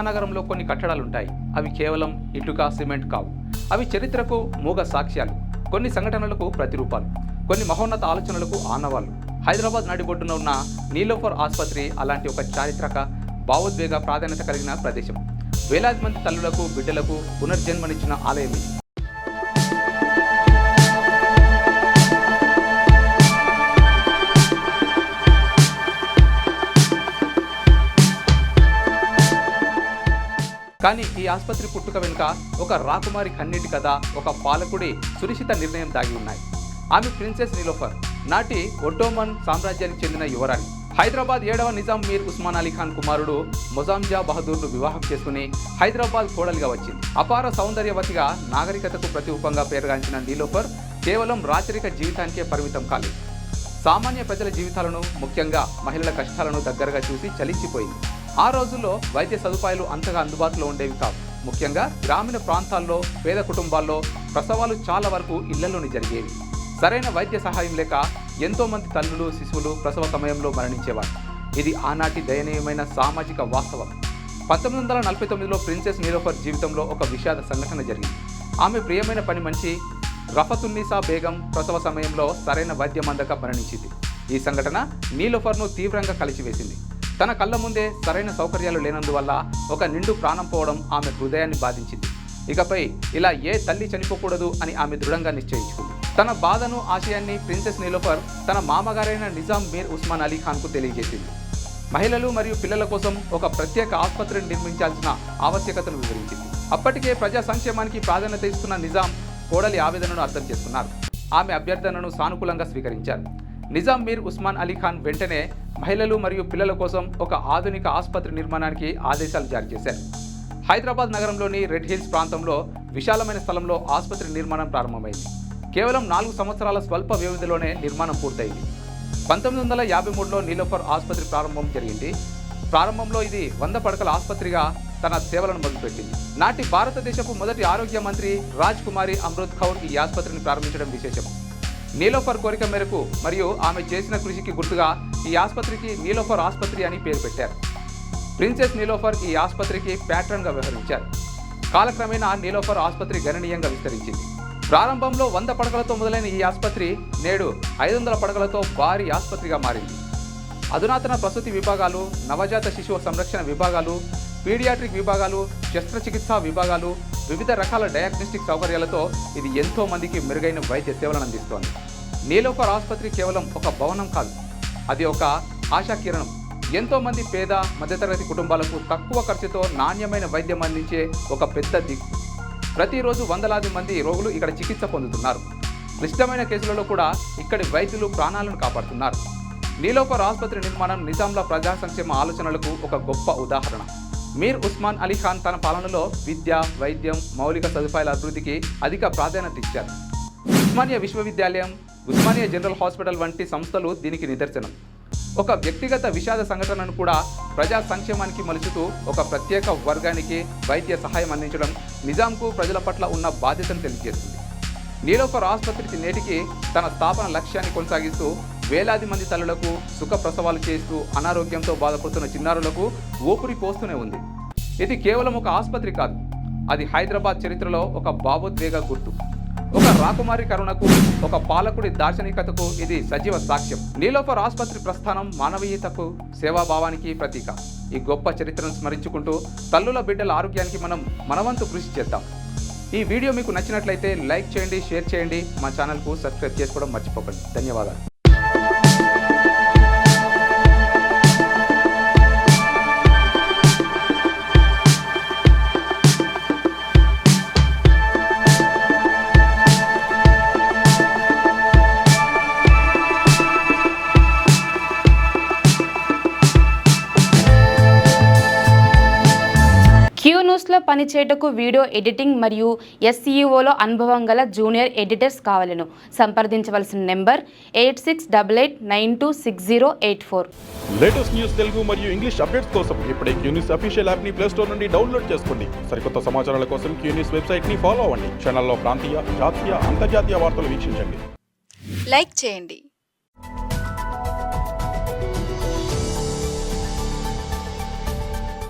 మహానగరంలో కొన్ని కట్టడాలుంటాయి. అవి కేవలం ఇటుక, సిమెంట్ కావు. అవి చరిత్రకు మూగ సాక్ష్యాలు, కొన్ని సంఘటనలకు ప్రతిరూపాలు, కొన్ని మహోన్నత ఆలోచనలకు ఆనవాళ్లు. హైదరాబాద్ నడిబొడ్డున ఉన్న నీలోఫర్ ఆసుపత్రి అలాంటి ఒక చారిత్రక, భావోద్వేగ ప్రాధాన్యత కలిగిన ప్రదేశం. వేలాది మంది తల్లులకు, బిడ్డలకు పునర్జన్మనిచ్చిన ఆలయం ఇది. కానీ ఈ ఆసుపత్రి పుట్టుక వెనుక ఒక రాకుమారి కన్నీటి కథ, ఒక పాలకుడి సునిశ్చిత నిర్ణయం దాగి ఉన్నాయి. ఆమె ప్రిన్సెస్ నీలోఫర్, నాటి ఒట్టోమన్ సామ్రాజ్యానికి చెందిన యువరాణి. హైదరాబాద్ 7వ నిజాం మీర్ ఉస్మాన్ అలీ ఖాన్ కుమారుడు మొజాంజా బహదూర్ను వివాహం చేసుకుని హైదరాబాద్ కోడలిగా వచ్చింది. అపార సౌందర్యవతిగా, నాగరికతకు ప్రతిరూపంగా పేరుగాంచిన నీలోఫర్ కేవలం రాచరిక జీవితానికే పరిమితం కాలేదు. సామాన్య ప్రజల జీవితాలను, ముఖ్యంగా మహిళల కష్టాలను దగ్గరగా చూసి చలించిపోయింది. ఆ రోజుల్లో వైద్య సదుపాయాలు అంతగా అందుబాటులో ఉండేవి కావు. ముఖ్యంగా గ్రామీణ ప్రాంతాల్లో, పేద కుటుంబాల్లో ప్రసవాలు చాలా వరకు ఇళ్లలోనే జరిగేవి. సరైన వైద్య సహాయం లేక ఎంతో మంది తల్లులు, శిశువులు ప్రసవ సమయంలో మరణించేవారు. ఇది ఆనాటి దయనీయమైన సామాజిక వాస్తవం. 1949లో ప్రిన్సెస్ నీలోఫర్ జీవితంలో ఒక విషాద సంఘటన జరిగింది. ఆమె ప్రియమైన పని మనిషి రఫతున్నీసా బేగం ప్రసవ సమయంలో సరైన వైద్యం అందక మరణించింది. ఈ సంఘటన నీలోఫర్ను తీవ్రంగా కలిచివేసింది. తన కళ్ళ ముందే సరైన సౌకర్యాలు లేనందువల్ల ఒక నిండు ప్రాణం పోవడం ఆమె హృదయాన్ని బాధించింది. ఇకపై ఇలా ఏ తల్లి చనిపోకూడదు అని ఆమె దృఢంగా నిశ్చయించుకుంది. తన బాధను, ఆశయాన్ని ప్రిన్సెస్ నీలోఫర్ తన మామగారైన నిజాం మీర్ ఉస్మాన్ అలీ ఖాన్కు తెలియజేసింది. మహిళలు మరియు పిల్లల కోసం ఒక ప్రత్యేక ఆసుపత్రిని నిర్మించాల్సిన ఆవశ్యకతను వివరించింది. అప్పటికే ప్రజా సంక్షేమానికి ప్రాధాన్యత ఇస్తున్న నిజాం కోడలి ఆవేదనను అర్థం చేసుకున్నారు. ఆమె అభ్యర్థనను సానుకూలంగా స్వీకరించారు. నిజాం మీర్ ఉస్మాన్ అలీ ఖాన్ వెంటనే మహిళలు మరియు పిల్లల కోసం ఒక ఆధునిక ఆసుపత్రి నిర్మాణానికి ఆదేశాలు జారీ చేశారు. హైదరాబాద్ నగరంలోని రెడ్ హిల్స్ ప్రాంతంలో విశాలమైన స్థలంలో ఆసుపత్రి నిర్మాణం ప్రారంభమైంది. కేవలం 4 సంవత్సరాల స్వల్ప వ్యవధిలోనే నిర్మాణం పూర్తయింది. 1953లో నీలోఫర్ ఆసుపత్రి ప్రారంభం జరిగింది. ప్రారంభంలో ఇది 100 పడకల ఆసుపత్రిగా తన సేవలను మొదలుపెట్టింది. నాటి భారతదేశపు మొదటి ఆరోగ్య మంత్రి రాజ్ కుమారి అమృత్ కౌర్ ఈ ఆసుపత్రిని ప్రారంభించడం విశేషం. నీలోఫర్ కోరిక మేరకు మరియు ఆమె చేసిన కృషికి గుర్తుగా ఈ ఆసుపత్రికి నీలోఫర్ ఆసుపత్రి అని పేరు పెట్టారు. ప్రిన్సెస్ నీలోఫర్ ఈ ఆసుపత్రికి ప్యాట్రన్గా వ్యవహరించారు. కాలక్రమేణా నీలోఫర్ ఆసుపత్రి గణనీయంగా విస్తరించింది. ప్రారంభంలో 100 పడకలతో మొదలైన ఈ ఆసుపత్రి నేడు 500 పడకలతో భారీ ఆసుపత్రిగా మారింది. అధునాతన ప్రసూతి విభాగాలు, నవజాత శిశువు సంరక్షణ విభాగాలు, పీడియాట్రిక్ విభాగాలు, శస్త్రచికిత్సా విభాగాలు, వివిధ రకాల డయాగ్నోస్టిక్ సౌకర్యాలతో ఇది ఎంతో మందికి మెరుగైన వైద్య సేవలను అందిస్తోంది. నీలోఫర్ ఆసుపత్రి కేవలం ఒక భవనం కాదు, అది ఒక ఆశాకిరణం. ఎంతో మంది పేద, మధ్యతరగతి కుటుంబాలకు తక్కువ ఖర్చుతో నాణ్యమైన వైద్యం అందించే ఒక పెద్ద దిక్కు. ప్రతిరోజు వందలాది మంది రోగులు ఇక్కడ చికిత్స పొందుతున్నారు. క్లిష్టమైన కేసులలో కూడా ఇక్కడి వైద్యులు ప్రాణాలను కాపాడుతున్నారు. నీలోఫర్ ఆసుపత్రి నిర్మాణం నిజాంల ప్రజా సంక్షేమ ఆలోచనలకు ఒక గొప్ప ఉదాహరణ. మీర్ ఉస్మాన్ అలీ ఖాన్ తన పాలనలో విద్య, వైద్యం, మౌలిక సదుపాయాల అభివృద్ధికి అధిక ప్రాధాన్యత ఇచ్చారు. ఉస్మానియా విశ్వవిద్యాలయం, ఉస్మానియా జనరల్ హాస్పిటల్ వంటి సంస్థలు దీనికి నిదర్శనం. ఒక వ్యక్తిగత విషాద సంఘటనను కూడా ప్రజా సంక్షేమానికి మలుచుతూ ఒక ప్రత్యేక వర్గానికి వైద్య సహాయం అందించడం నిజాంకు ప్రజల పట్ల ఉన్న బాధ్యతను తెలియజేస్తుంది. నీలోఫర్ ఆసుపత్రికి నేటికి తన స్థాపన లక్ష్యాన్ని కొనసాగిస్తూ వేలాది మంది తల్లులకు సుఖ ప్రసవాలు చేస్తూ అనారోగ్యంతో బాధపడుతున్న చిన్నారులకు ఊపిరి పోస్తూనే ఉంది. ఇది కేవలం ఒక ఆసుపత్రి కాదు, అది హైదరాబాద్ చరిత్రలో ఒక భావోద్వేగ గుర్తు. ఒక రాకుమారి కరుణకు, ఒక పాలకుడి దార్శనికతకు ఇది సజీవ సాక్ష్యం. నీలోఫర్ ఆసుపత్రి ప్రస్థానం మానవీయతకు, సేవాభావానికి ప్రతీక. ఈ గొప్ప చరిత్రను స్మరించుకుంటూ తల్లుల, బిడ్డల ఆరోగ్యానికి మనం మనవంతు కృషి చేద్దాం. ఈ వీడియో మీకు నచ్చినట్లయితే లైక్ చేయండి, షేర్ చేయండి, మా ఛానల్కు సబ్స్క్రైబ్ చేసుకోవడం మర్చిపోకండి. ధన్యవాదాలు. క్యూన్యూస్లో పనిచేయటకు వీడియో ఎడిటింగ్ మరియు SEOలో అనుభవం గల జూనియర్ ఎడిటర్స్ కావాలను సంప్రదించవలసిన నెంబర్ 8688926084. లేటెస్ట్ న్యూస్ తెలుగు మరియు ఇంగ్లీష్ అప్డేట్స్ కోసం ఇప్పుడే క్యూన్యూస్ అఫీషియల్ యాప్ని ప్లే స్టోర్ నుండి డౌన్లోడ్ చేసుకోండి. సరికొత్త సమాచారాల కోసం క్యూన్యూస్ వెబ్సైట్ని ఫాలో అవ్వండి. ఛానల్లో ప్రాంతీయ, జాతీయ, అంతర్జాతీయ వార్తలు వీక్షించండి. లైక్ చేయండి.